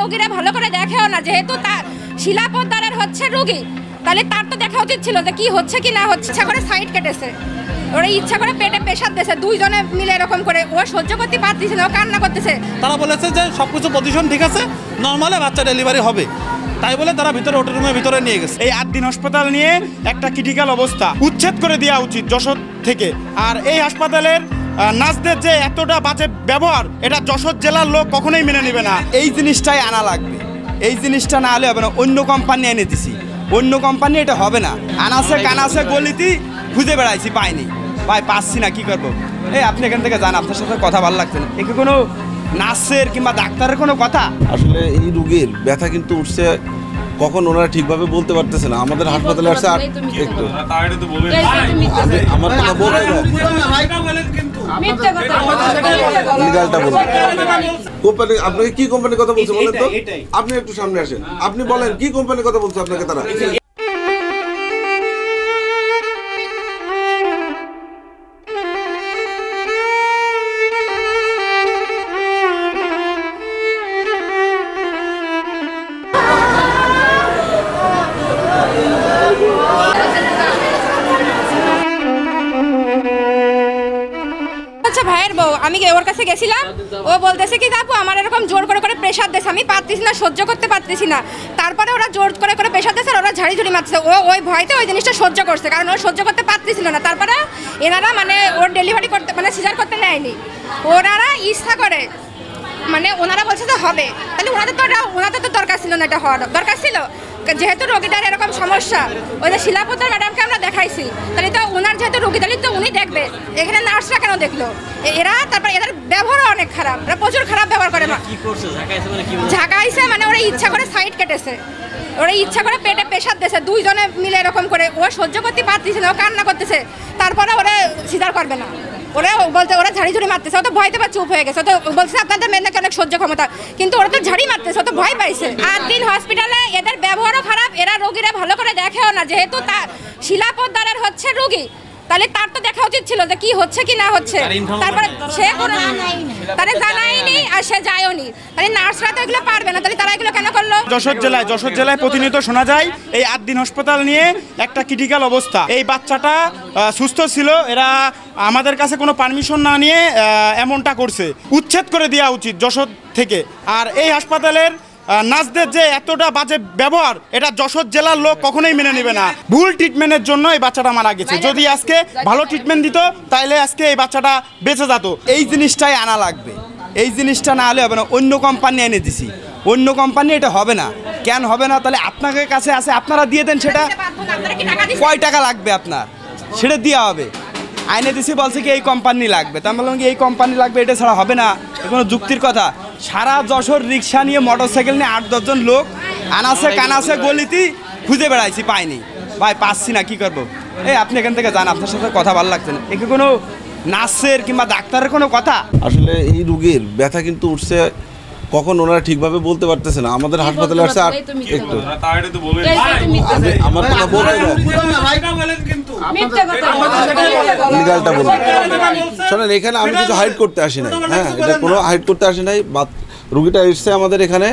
রোগীরা ভালো করে দেখেও না, যেহেতু তার শিলাপদ্দারের হচ্ছে রোগী, তাহলে তার তো দেখা উচিত ছিল যে কি হচ্ছে কি না হচ্ছে। ইচ্ছা করে সাইড কেটেছে, ওরা ইচ্ছা করে পেটে প্রেশার দিয়েছে, দুইজনে মিলে এরকম করে, ও সহ্য করতে পারতেছে না, ও কান্না করতেছে। তারা বলেছে যে সবকিছু পজিশন ঠিক আছে, নর্মালে বাচ্চা ডেলিভারি হবে, তাই বলে তারা ভিতরে ওটি রুমের ভিতরে নিয়ে গেছে। এই 8 দিন হাসপাতাল নিয়ে একটা ক্রিটিক্যাল অবস্থা, উচ্ছেদ করে দেওয়া উচিত যশোর থেকে। আর এই হাসপাতালের নার্সদের যে এতটা বাজে ব্যবহার, এটা যশোর জেলার লোক কখনোই মেনে নেবে না। এই জিনিসটাই আনা লাগবে, এই জিনিসটা না হলে হবে না। অন্য কোম্পানি এনে দিছি, অন্য কোম্পানি এটা হবে না। আনাসে কানাসে গলিতে খুঁজে বেড়াইছি, পাইনি, ভাই পাচ্ছি না, কি করবো। এই আপনি এখান থেকে যান, আপনার সাথে কথা ভালো লাগছে না। একে কোনো নার্সের কিংবা ডাক্তারের কোনো কথা, আসলে এই রোগীর ব্যথা কিন্তু উঠছে, কখন ওনারা ঠিকভাবে বলতে পারতেছে না। আমাদের হাসপাতালে আসছে আর একটু আমার কথা বলতে লিগালটা বলুন। কোম্পানি আপনাকে কি কোম্পানির কথা বলছে বলেন তো? আপনি একটু সামনে আসেন, আপনি বলেন কি কোম্পানির কথা বলছে আপনাকে তারা? ভাইয়ের বউ, আমি ওর কাছে গেছিলাম, ও বলতেছে কি আপু আমার এরকম জোর করে করে প্রেশার দিয়েছে, আমি পারতেছি না, সহ্য করতে পারতেছি না। তারপরে ওরা জোর করে করে প্রেশার দিয়েছে, ওরা ঝাড়ি ঝুড়ি মারতেছে। ও ওই ভয়তে ওই জিনিসটা সহ্য করছে, কারণ ও সহ্য করতে পারতেছিল না। তারপরে এনারা মানে ওর ডেলিভারি করতে মানে সিজার করতে নেয়নি, ওনারা ইচ্ছা করে মানে ওনারা বলছে যে হবে, তাহলে ওনাদের তো দরকার ছিল না, এটা হওয়ার দরকার ছিল। যেহেতু রোগীটার এরকম সমস্যা, ওই যে শিলাপদ্দার ম্যাডামকে আমরা দেখাইছি, তাহলে তো ওনার যেহেতু রোগী, তাহলে তো উনি দেখবে। এখানে নার্সরা কেন দেখলো? এরা তারপর এদের ব্যবহারও অনেক খারাপ, এরা প্রচুর খারাপ ব্যবহার করে। ঝাঁকাইছে মানে ওরা ইচ্ছা করে সাইড কেটেছে, ওরা ইচ্ছা করে পেটে প্রেশার দিয়েছে, দুইজনে মিলে এরকম করে, ও সহ্য করতে পারতেছে না, ও কান্না করতেছে। তারপরে ওরা সিজার করবে না, ওরা বলতে ওরা ঝাড়ি ঝুড়ি মারতেছে, ও তো ভয়তে বা চুপ হয়ে গেছে, তো বলছে আপনাদের মেয়ে নাকি অনেক সহ্য ক্ষমতা, কিন্তু ওরা তো ঝাড়ি মারতেছে, ও তো ভয় পাইছে। 8 দিন হসপিটালে, এদের ব্যবহারও খারাপ, এরা রোগীরা ভালো করে দেখেও না, যেহেতু তার শিলাপদ্দারের হচ্ছে রোগী, তাহলে তার তো দেখা উচিত ছিল যে কি হচ্ছে কি না হচ্ছে। তারপরে সে তারা জানায়নি আর সে যায়ওনি, তাহলে নার্সরা তো এগুলো পারবে না, তাহলে তারা এগুলো কেন করলো? যশোর জেলায় প্রতিনিয়ত শোনা যায় এই 8 দিন হাসপাতাল নিয়ে একটা ক্রিটিক্যাল অবস্থা। এই বাচ্চাটা সুস্থ ছিল, এরা আমাদের কাছে কোনো পারমিশন না নিয়ে এমনটা করছে। উচ্ছেদ করে দেওয়া উচিত যশোর থেকে। আর এই হাসপাতালের নার্সদের যে এতটা বাজে ব্যবহার, এটা যশোর জেলার লোক কখনোই মেনে নেবে না। ভুল ট্রিটমেন্টের জন্য এই বাচ্চাটা মারা গেছে, যদি আজকে ভালো ট্রিটমেন্ট দিত তাহলে আজকে এই বাচ্চাটা বেঁচে যেত। এই জিনিসটাই আনা লাগবে, এই জিনিসটা না হলে হবে না। অন্য কোম্পানি এনে দিছি, অন্য কোম্পানি এটা হবে না। কেন হবে না? তাহলে আপনাদের কাছে আছে, আপনারা দিয়ে দেন, সেটা কয় টাকা লাগবে আপনার, সেটা দেওয়া হবে। আইনে দিছি বলছে কি এই কোম্পানি লাগবে, তা আমি বললাম কি এই কোম্পানি লাগবে, এটা ছাড়া হবে না, কোনো যুক্তির কথা। সারা যশোর রিক্সা নিয়ে, মোটরসাইকেল নিয়ে 8-10 জন লোক আনাসে কানাসে গলিতে খুঁজে বেড়াইছি, পাইনি, ভাই পাচ্ছি না, কি করবো। এই আপনি এখান থেকে যান, আপনার সাথে কথা ভালো লাগছে না। একে কোনো নার্সের কিংবা ডাক্তারের কোনো কথা, আসলে এই রোগীর ব্যথা কিন্তু উঠছে, কখন ওনারা ঠিকভাবে বলতে পারতেছে না। আমাদের হাসপাতালে আসছে আর একটু আমার কথা বলতে লিগালটা বলুন। শোনেন, এখানে আমি কিছু হাইড করতে আসি নাই, হ্যাঁ, এটা কোনো হাইড করতে আসি নাই। রুগীটা এসছে আমাদের এখানে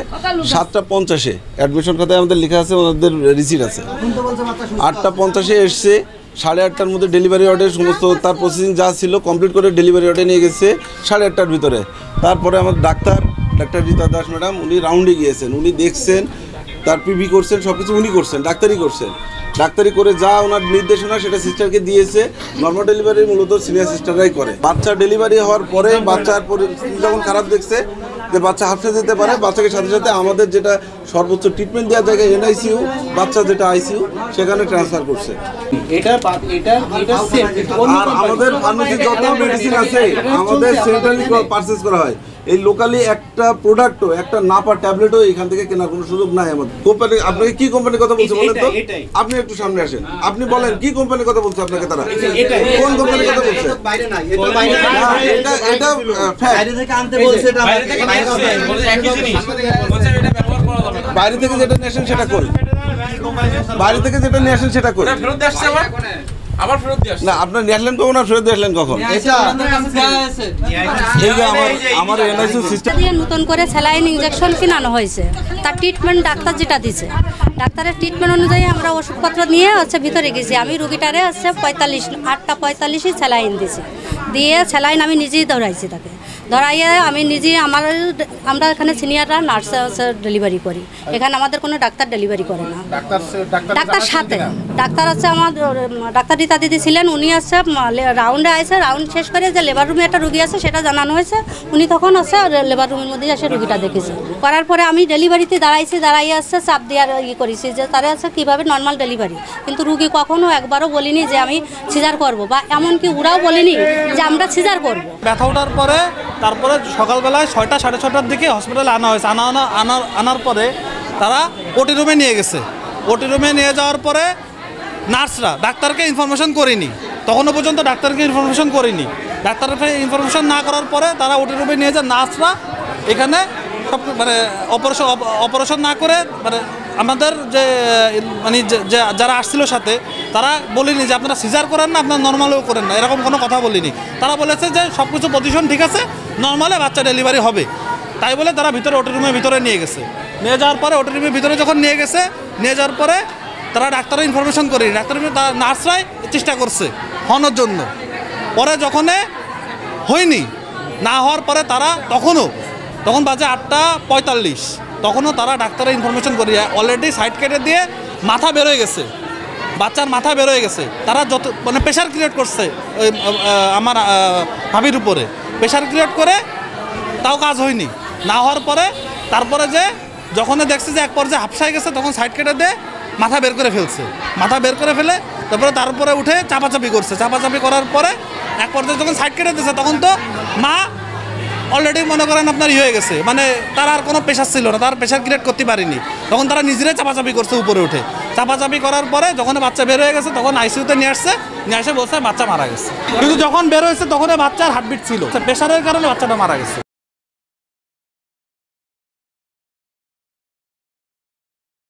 7:50-এ, অ্যাডমিশন খাতায় আমাদের লেখা আছে, ওনাদের রিসিট আছে। 8:50-এ এসছে, 8:30টার মধ্যে ডেলিভারি অর্ডার সমস্ত তার প্রসেসিং যা ছিল কমপ্লিট করে ডেলিভারি অর্ডার নিয়ে গেছে 8:30টার ভিতরে। তারপরে আমার ডাক্তার রীতা দাস ম্যাডাম, উনি রাউন্ডে গিয়েছেন, উনি দেখছেন, তার পিভি করছেন, সব কিছু উনি করছেন, ডাক্তারি করছেন। ডাক্তারি করে যা ওনার নির্দেশনা সেটা সিস্টারকে দিয়েছে। নর্মাল ডেলিভারি মূলত সিনিয়র সিস্টাররাই করে। বাচ্চা ডেলিভারি হওয়ার পরে বাচ্চার পরিস্থিতি যখন খারাপ দেখছে যে বাচ্চা হাঁফতে যেতে পারে, বাচ্চাকে সাথে সাথে আমাদের যেটা সর্বোচ্চ ট্রিটমেন্ট দেওয়ার জায়গায় এনআইসিইউ, বাচ্চা যেটা আইসিইউ, সেখানে ট্রান্সফার করছে। আর আমাদের ফার্মেসির যত মেডিসিন আছে আমাদের সেন্ট্রালি পারচেজ করা হয়। এই লোকালি একটা প্রোডাক্টও, একটা নাপা ট্যাবলেটও এখান থেকে কেনার কোনো সুযোগ নাই আমাদের। কোম্পানি আপনাকে কি কোম্পানির কথা বলছে বলেন তো? আপনি একটু সামনে আসেন, আপনি বলেন কি কোম্পানির কথা বলছে আপনাকে তারা? কোন কোম্পানির কথা বলছে? এটা বাইরে থেকে আনতে বলছে, বাইরে থেকে যেটা নিয়ে আসেন সেটা করি, বাইরে থেকে যেটা নিয়ে আসেন সেটা করি। আবার ফেরত দিয়ে আসছে। না আপনার নিয়ে আসলেন কখন আর ফেরত দিয়ে আসলেন কখন? এই যে আমার এনআইসিউ সিস্টেম দিয়ে নতুন করে স্যালাইন ইনজেকশন কিনানো হয়েছে, তার ট্রিটমেন্ট ডাক্তার যেটা দিছে, ডাক্তারের ট্রিটমেন্ট অনুযায়ী আমরা ওষুধপত্র নিয়ে ভিতরে গেছি। আমি রুগীটারে 8:45 স্যালাইন দিছি, দিয়ে স্যালাইন আমি নিজেই দৌড়াইছি, তাকে ধরাইয়ে আমি নিজেই আমরা এখানে সিনিয়ররা নার্স ডেলিভারি করি, এখানে আমাদের কোনো ডাক্তার ডেলিভারি করে না। ডাক্তার সাথে ডাক্তার আছে, আমার ডাক্তার রীতা দিদি ছিলেন, উনি আছে রাউন্ডে আসে, রাউন্ড শেষ করে যে লেবার রুমে একটা রুগী আছে সেটা জানানো হয়েছে, উনি তখন আছে লেবার রুমের মধ্যে এসে রুগীটা দেখেছে। করার পরে আমি ডেলিভারিতে দাঁড়াইয়ে আসছে চাপ দেওয়ার করেছি যে তারা আছে কীভাবে নর্মাল ডেলিভারি, কিন্তু রুগী কখনো একবারও বলিনি যে আমি সিজার করব, বা এমনকি ওরাও বলিনি যে আমরা সিজার করব। ব্যথা ওঠার পরে তারপরে সকালবেলায় 6টা সাড়ে 6টার দিকে হসপিটালে আনা হয়েছে। আনার পরে তারা ওটি রুমে নিয়ে গেছে। ওটি রুমে নিয়ে যাওয়ার পরে নার্সরা ডাক্তারকে ইনফরমেশন করিনি, তখনও পর্যন্ত ডাক্তারকে ইনফরমেশন করিনি। ডাক্তারকে ইনফরমেশন না করার পরে তারা ওটি রুমে নিয়ে যায়, নার্সরা এখানে সব মানে অপারেশন না করে মানে আমাদের যে মানে যারা আসছিল সাথে তারা বলিনি যে আপনারা সিজার করেন না, আপনারা নর্মালও করেন না, এরকম কোনো কথা বলিনি। তারা বলেছে যে সব কিছু পজিশন ঠিক আছে, নর্মালে বাচ্চা ডেলিভারি হবে। তাই বলে তারা ভিতরে ওটি রুমের ভিতরে নিয়ে গেছে। নিয়ে যাওয়ার পরে ওটি রুমের ভিতরে যখন নিয়ে যাওয়ার পরে তারা ডাক্তারের ইনফরমেশন করেনি, নার্সরাই চেষ্টা করছে হওয়ানোর জন্য। পরে যখন হয়নি, না হওয়ার পরে তারা তখন বাজে 8:45, তখনও তারা ডাক্তারের ইনফরমেশন করি অলরেডি সাইড কেটে দিয়ে মাথা বেরোয় গেছে, বাচ্চার মাথা বেরোয় গেছে। তারা যত মানে প্রেশার ক্রিয়েট করছে ওই আমার ভাবির উপরে, প্রেশার ক্রিয়েট করে তাও কাজ হয়নি। না হওয়ার পরে তারপরে যে যখন দেখছে যে এক পর্যায়ে হাফসায় গেছে, তখন সাইড কেটে দিয়ে মাথা বের করে ফেলছে। মাথা বের করে ফেলে তারপরে উঠে চাপাচাপি করছে। চাপাচাপি করার পরে এক পর্যায়ে যখন সাইড কেটে দিয়েছে, তখন তো মা অলরেডি মনে করেন আপনার হয়ে গেছে, মানে তার আর কোনো প্রেশার ছিল না, তার প্রেশার ক্রিয়েট করতে পারিনি। তখন তারা নিজেরাই চাপাচাপি করছে উপরে উঠে। চাপাচাপি করার পরে যখন বাচ্চা বের হয়ে গেছে, তখন আইসিইউতে নিয়ে এসে বলছে বাচ্চা মারা গেছে। কিন্তু যখন বের হয়েছে তখন বাচ্চার হার্টবিট ছিল, প্রেশারের কারণে বাচ্চাটা মারা গেছে।